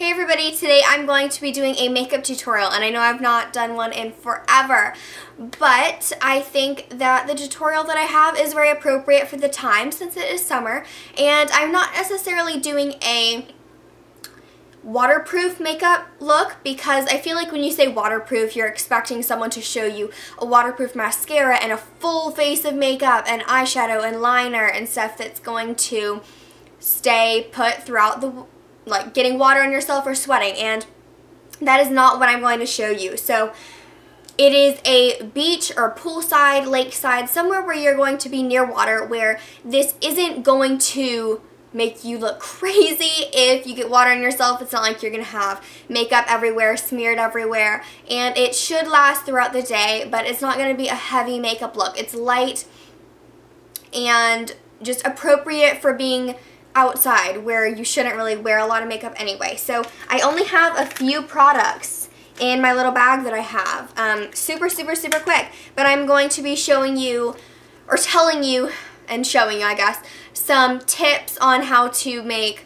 Hey everybody, today I'm going to be doing a makeup tutorial, and I know I've not done one in forever, but I think that the tutorial that I have is very appropriate for the time since it is summer, and I'm not necessarily doing a waterproof makeup look because I feel like when you say waterproof, you're expecting someone to show you a waterproof mascara and a full face of makeup and eyeshadow and liner and stuff that's going to stay put throughout the like getting water on yourself or sweating, and that is not what I'm going to show you. So it is a beach or poolside, lakeside, somewhere where you're going to be near water, where this isn't going to make you look crazy if you get water on yourself. It's not like you're gonna have makeup everywhere, smeared everywhere, and it should last throughout the day, but it's not gonna be a heavy makeup look. It's light and just appropriate for being outside where you shouldn't really wear a lot of makeup anyway. So I only have a few products in my little bag that I have. Super quick, but I'm going to be showing you, or telling you and showing you, I guess, some tips on how to make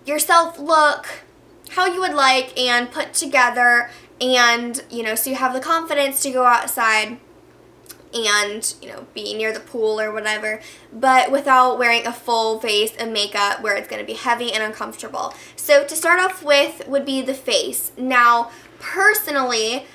yourself look how you would like and put together, and so you have the confidence to go outside and be near the pool or whatever, but without wearing a full face of makeup where it's going to be heavy and uncomfortable. So to start off with would be the face. Now personally,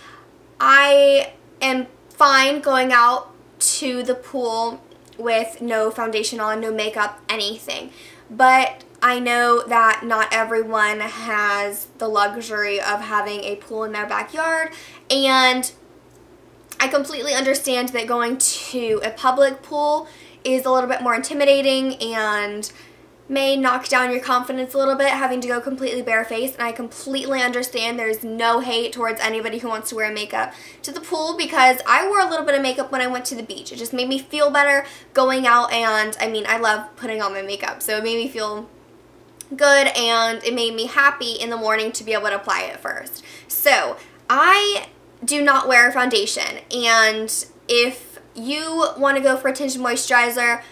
I am fine going out to the pool with no foundation on, no makeup, anything, but I know that not everyone has the luxury of having a pool in their backyard, and I completely understand that going to a public pool is a little bit more intimidating and may knock down your confidence a little bit, having to go completely barefaced, and I completely understand. There's no hate towards anybody who wants to wear makeup to the pool, because I wore a little bit of makeup when I went to the beach. It just made me feel better going out, and I mean, I love putting on my makeup, so it made me feel good, and it made me happy in the morning to be able to apply it first. So I do not wear foundation, and if you want to go for a tinted moisturizer,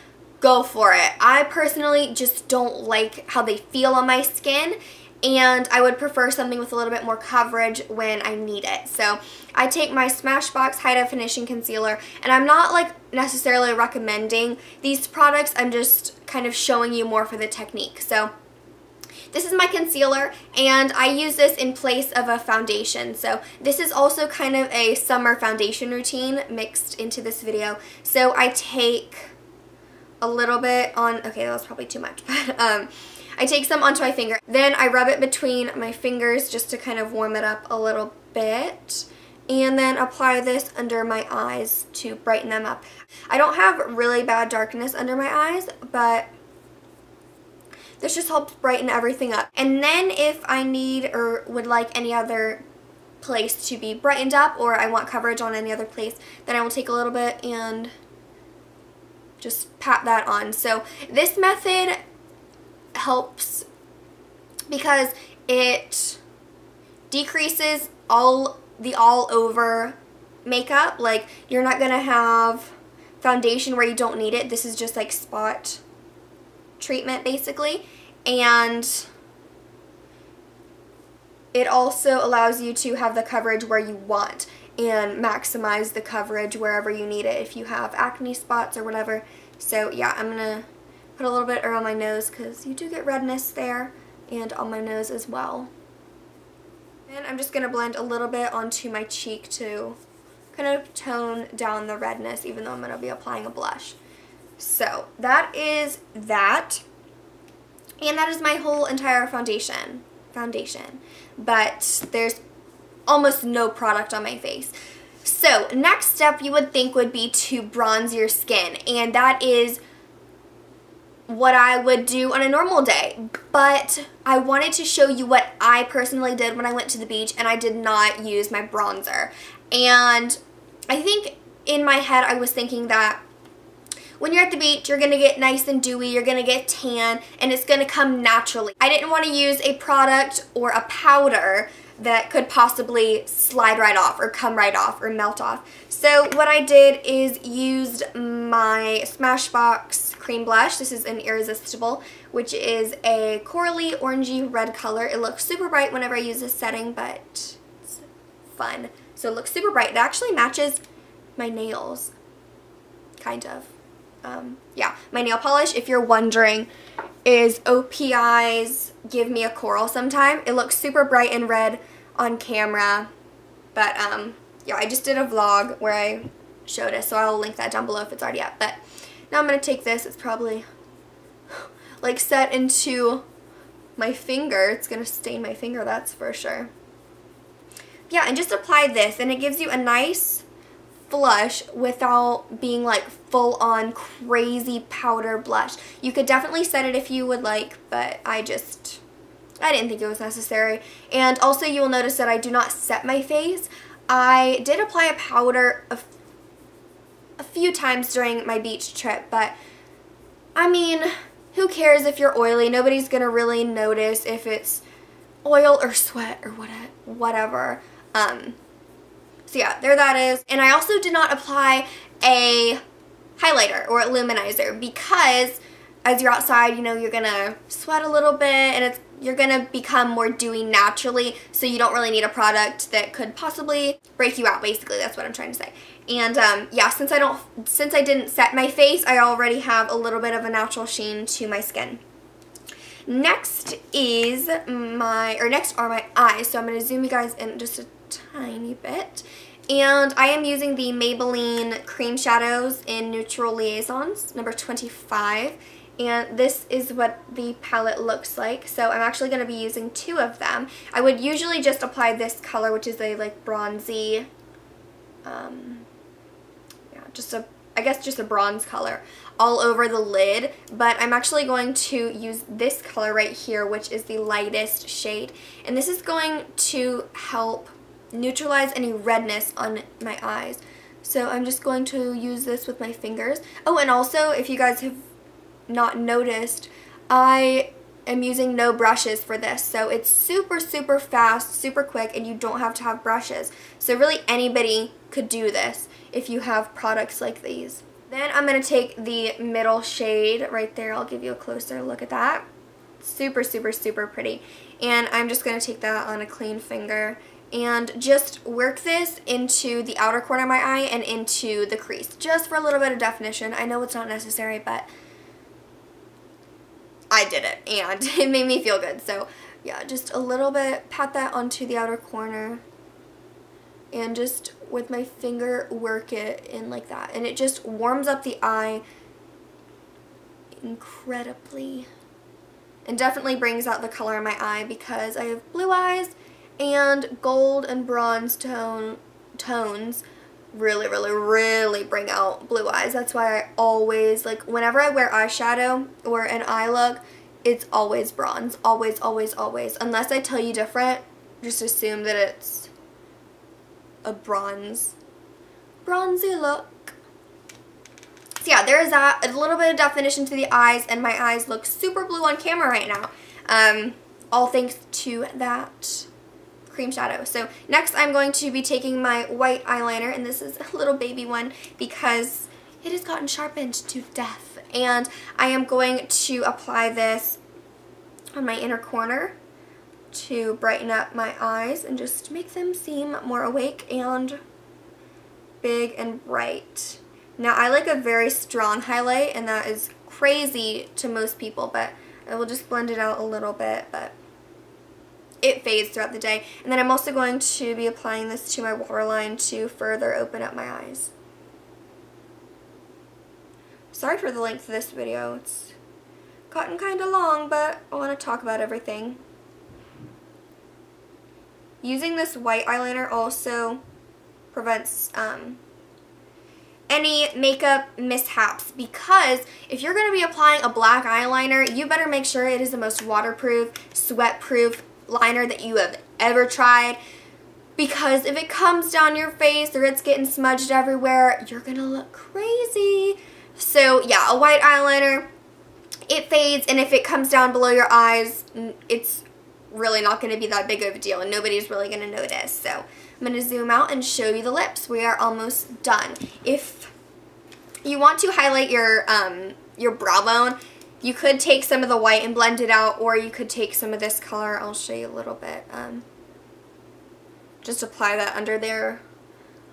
go for it. I personally just don't like how they feel on my skin, and I would prefer something with a little bit more coverage when I need it. So I take my Smashbox High Definition Concealer, and I'm not like necessarily recommending these products, I'm just kind of showing you more for the technique. So this is my concealer, and I use this in place of a foundation. So this is also kind of a summer foundation routine mixed into this video. So I take a little bit on, okay, that was probably too much, but I take some onto my finger. Then I rub it between my fingers just to kind of warm it up a little bit, and then apply this under my eyes to brighten them up. I don't have really bad darkness under my eyes, but this just helps brighten everything up. And then if I need or would like any other place to be brightened up, or I want coverage on any other place, then I will take a little bit and just pat that on. So this method helps because it decreases all over makeup. Like, you're not gonna have foundation where you don't need it. This is just like spot treatment basically, and it also allows you to have the coverage where you want and maximize the coverage wherever you need it if you have acne spots or whatever. So yeah, I'm gonna put a little bit around my nose because you do get redness there, and on my nose as well. And I'm just gonna blend a little bit onto my cheek to kind of tone down the redness, even though I'm gonna be applying a blush. So that is that, and that is my whole entire foundation, but there's almost no product on my face. So next step you would think would be to bronze your skin, and that is what I would do on a normal day, but I wanted to show you what I personally did when I went to the beach, and I did not use my bronzer. And I think in my head I was thinking that when you're at the beach, you're going to get nice and dewy, you're going to get tan, and it's going to come naturally. I didn't want to use a product or a powder that could possibly slide right off or come right off or melt off. So what I did is used my Smashbox cream blush. This is an Irresistible, which is a corally orangey red color. It looks super bright whenever I use this setting, but it's fun. So it looks super bright. It actually matches my nails, kind of. Yeah, my nail polish, if you're wondering, is OPI's Give Me a Coral Sometime. It looks super bright and red on camera, but yeah, I just did a vlog where I showed it, so I'll link that down below if it's already up. But now I'm going to take this. It's probably like set into my finger. It's going to stain my finger, that's for sure. Yeah, and just apply this, and it gives you a nice blush without being like full on crazy powder blush. You could definitely set it if you would like, but I didn't think it was necessary. And also you will notice that I do not set my face. I did apply a powder a few times during my beach trip, but I mean, who cares if you're oily? Nobody's gonna really notice if it's oil or sweat or whatever. So yeah, there that is. And I also did not apply a highlighter or a luminizer because as you're outside, you know, you're gonna sweat a little bit and you're gonna become more dewy naturally, so you don't really need a product that could possibly break you out, basically. That's what I'm trying to say. And yeah, since I didn't set my face, I already have a little bit of a natural sheen to my skin. Next are my eyes. So I'm gonna zoom you guys in just a tiny bit. And I am using the Maybelline Cream Shadows in Neutral Liaisons, number 25. And this is what the palette looks like. So I'm actually going to be using 2 of them. I would usually just apply this color, which is a like bronzy, yeah, I guess just a bronze color all over the lid. But I'm actually going to use this color right here, which is the lightest shade. And this is going to help neutralize any redness on my eyes. So I'm just going to use this with my fingers. Oh, and also, if you guys have not noticed, I am using no brushes for this. So it's super, super fast, super quick, and you don't have to have brushes. So really anybody could do this if you have products like these. Then I'm going to take the middle shade right there. I'll give you a closer look at that. Super, super, super pretty. And I'm just going to take that on a clean finger and just work this into the outer corner of my eye and into the crease, just for a little bit of definition. I know it's not necessary, but I did it and it made me feel good. So yeah, just a little bit, pat that onto the outer corner and just with my finger work it in like that, and it just warms up the eye incredibly and definitely brings out the color in my eye because I have blue eyes, and gold and bronze tones really, really, really bring out blue eyes. That's why I always, like, whenever I wear eyeshadow or an eye look, it's always bronze. Always, always, always. Unless I tell you different, just assume that it's a bronzy look. So yeah, there is that. A little bit of definition to the eyes, and my eyes look super blue on camera right now. All thanks to that cream shadow. So next I'm going to be taking my white eyeliner, and this is a little baby one because it has gotten sharpened to death, and I am going to apply this on my inner corner to brighten up my eyes and just make them seem more awake and big and bright. Now I like a very strong highlight, and that is crazy to most people, but I will just blend it out a little bit, but it fades throughout the day. And then I'm also going to be applying this to my waterline to further open up my eyes. Sorry for the length of this video. It's gotten kind of long, but I want to talk about everything. Using this white eyeliner also prevents any makeup mishaps, because if you're going to be applying a black eyeliner, you better make sure it is the most waterproof, sweat-proof liner that you have ever tried, because if it comes down your face or it's getting smudged everywhere, you're gonna look crazy. So yeah, a white eyeliner, it fades, and if it comes down below your eyes, it's really not going to be that big of a deal and nobody's really going to notice. So I'm going to zoom out and show you the lips. We are almost done. If you want to highlight your brow bone, you could take some of the white and blend it out, or you could take some of this color. I'll show you a little bit. Just apply that under there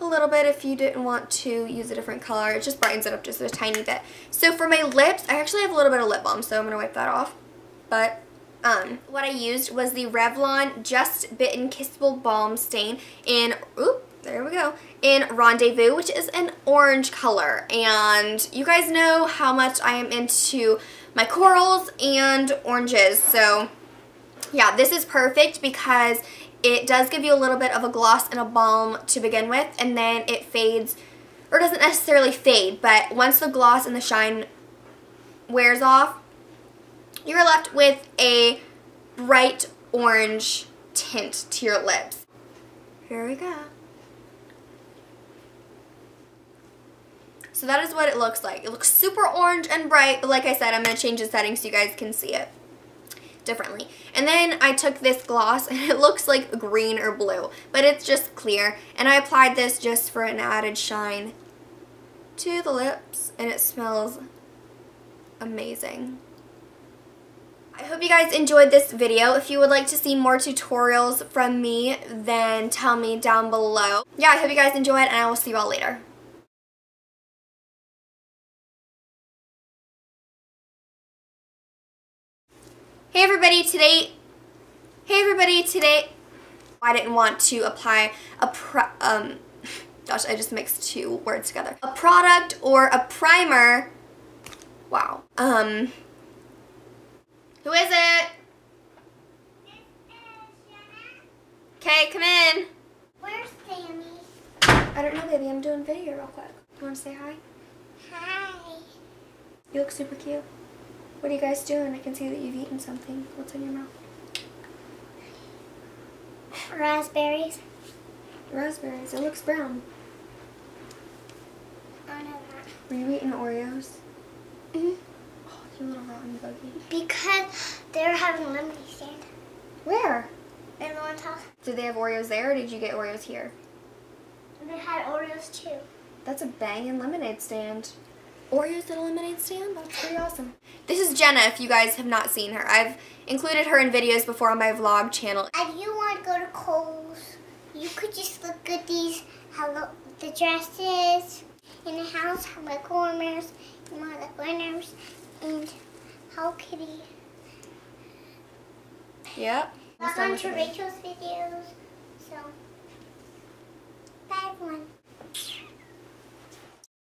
a little bit if you didn't want to use a different color. It just brightens it up just a tiny bit. So for my lips, I actually have a little bit of lip balm, so I'm going to wipe that off. But what I used was the Revlon Just Bitten Kissable Balm Stain in, there we go, in Rendezvous, which is an orange color. And you guys know how much I am into my corals and oranges. So yeah, this is perfect because it does give you a little bit of a gloss and a balm to begin with, and then it fades, or doesn't necessarily fade, but once the gloss and the shine wears off, you're left with a bright orange tint to your lips. Here we go. So that is what it looks like. It looks super orange and bright, but like I said, I'm going to change the settings so you guys can see it differently. And then I took this gloss, and it looks like green or blue, but it's just clear. And I applied this just for an added shine to the lips, and it smells amazing. I hope you guys enjoyed this video. If you would like to see more tutorials from me, then tell me down below. Yeah, I hope you guys enjoyed, and I will see you all later. Hey everybody, today, I didn't want to apply gosh, I just mixed two words together. A product or a primer, wow. Who is it? Okay, come in. Where's Sammy? I don't know, baby, I'm doing video real quick. You want to say hi? Hi. You look super cute. What are you guys doing? I can see that you've eaten something. What's in your mouth? Raspberries. Raspberries. It looks brown. I know that. Were you eating Oreos? Mm-hmm. Oh, you little rotten buggy. Because they're having lemonade stand. Where? In Lauren's house. Did they have Oreos there, or did you get Oreos here? They had Oreos too. That's a banging lemonade stand. Oreos at a lemonade stand? That's pretty awesome. This is Jenna, if you guys have not seen her. I've included her in videos before on my vlog channel. If you want to go to Kohl's, you could just look at these, the dresses in the house, Hello Warmers, and all the winners, and Hello Kitty. Yep. Log on to Rachel's videos, so bye everyone.